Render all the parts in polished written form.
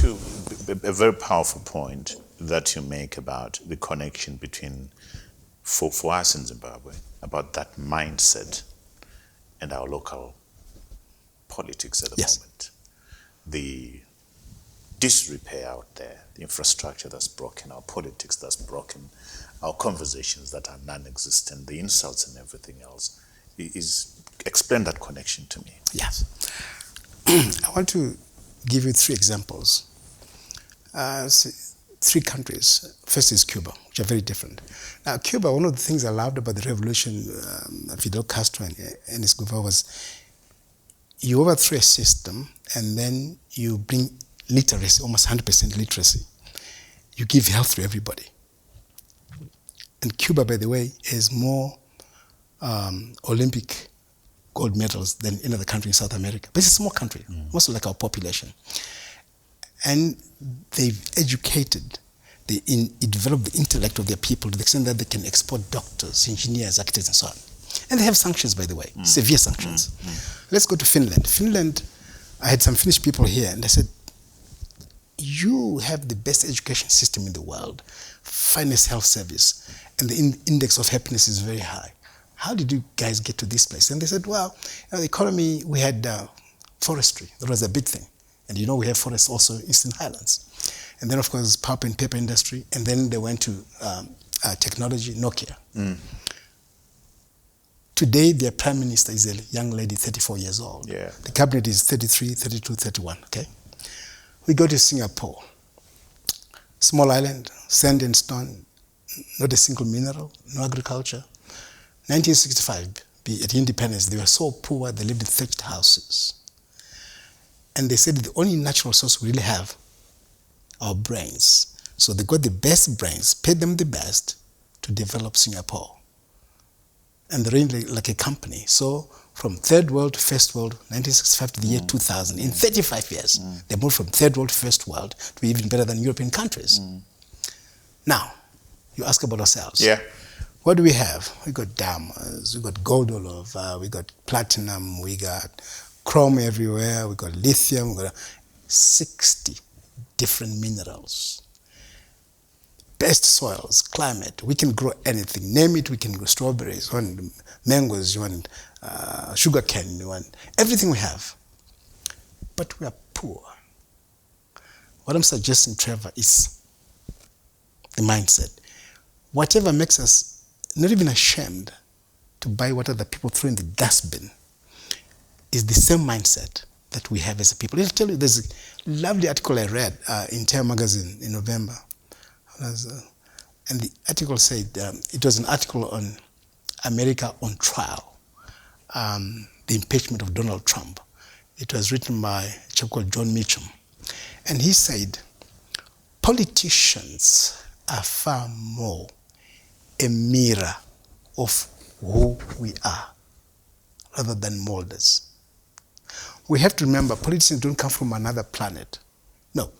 to a very powerful point that you make about the connection between, for us in Zimbabwe, about that mindset and our local politics at the moment. The disrepair out there, the infrastructure that's broken, our politics that's broken, our conversations that are non-existent, the insults and everything else. Explain that connection to me. Yes. I want to give you 3 examples. 3 countries. First is Cuba, which are very different. Now, Cuba, one of the things I loved about the revolution, Fidel Castro and his government was you overthrow a system and then you bring literacy, almost 100% literacy. You give health to everybody. And Cuba, by the way, has more Olympic gold medals than any other country in South America. But it's a small country, most like our population. And they've educated, it developed the intellect of their people to the extent that they can export doctors, engineers, architects, and so on. And they have sanctions, by the way, severe sanctions. Let's go to Finland. Finland, I had some Finnish people here, and I said, you have the best education system in the world, finest health service, and the index of happiness is very high. How did you guys get to this place? And they said, well, the economy, we had forestry. That was a big thing. And we have forests also in Eastern Highlands. And then, of course, pulp and paper industry. And then they went to technology, Nokia. Today, their prime minister is a young lady, 34 years old. Yeah. The cabinet is 33, 32, 31, okay? We go to Singapore. Small island, sand and stone, not a single mineral, no agriculture. 1965, at independence, they were so poor, they lived in thatched houses. And they said the only natural source we really have are brains. So they got the best brains, paid them the best to develop Singapore. And they're really like a company. So from third world to first world, 1965 to the year 2000, in 35 years, they moved from third world to first world to be even better than European countries. Now, you ask about ourselves. Yeah. What do we have? We got diamonds, we got gold all over, we got platinum, we got chrome everywhere, we got lithium, we got 60 different minerals. Best soils, climate, we can grow anything. Name it, we can grow strawberries, you want mangoes, you want sugar cane, you want everything we have. But we are poor. What I'm suggesting, Trevor, is the mindset. Whatever makes us not even ashamed to buy what other people throw in the dustbin is the same mindset that we have as a people. I'll tell you, there's a lovely article I read in Time magazine in November. And the article said, it was an article on America on trial, the impeachment of Donald Trump. It was written by a chap called John Mitchum. And he said, politicians are far more a mirror of who we are, rather than molders. We have to remember, politicians don't come from another planet. No,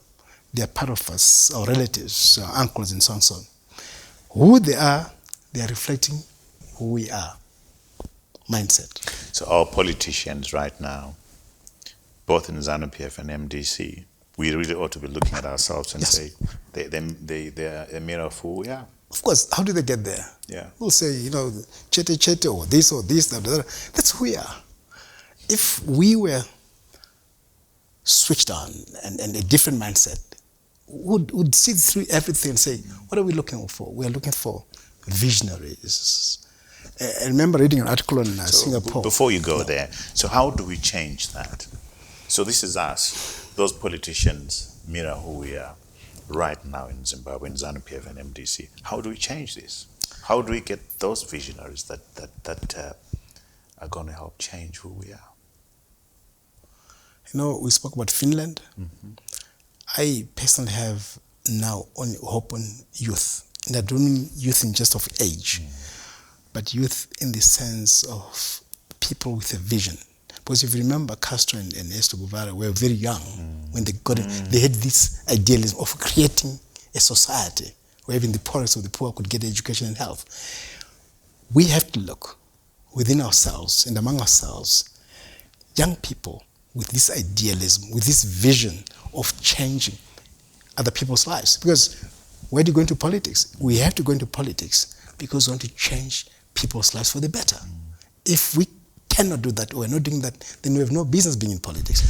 they are part of us, our relatives, our uncles, and so on and so on. Who they are reflecting who we are. Mindset. So our politicians right now, both in ZANU-PF and MDC, we really ought to be looking at ourselves and say they are a mirror of who we are. Of course, how do they get there? Yeah. We'll say, chete or this, that. That's who we are. If we were switched on and a different mindset, would see through everything and say, what are we looking for? We are looking for visionaries. I remember reading an article on Singapore. Before you go there, so how do we change that? So this is us. Those politicians mirror who we are right now in Zimbabwe, in ZANU-PF and MDC. How do we change this? How do we get those visionaries that are going to help change who we are? We spoke about Finland. I personally have now only hope on youth. And I don't mean youth in just of age, but youth in the sense of people with a vision. Because if you remember, Castro and Ernesto Guevara were very young when they got it. They had this idealism of creating a society where even the poorest of the poor could get education and health. We have to look within ourselves and among ourselves, young people with this idealism, with this vision of changing other people's lives. Because where do you go into politics? We have to go into politics because we want to change people's lives for the better. If we cannot do that, or we're not doing that, then we have no business being in politics.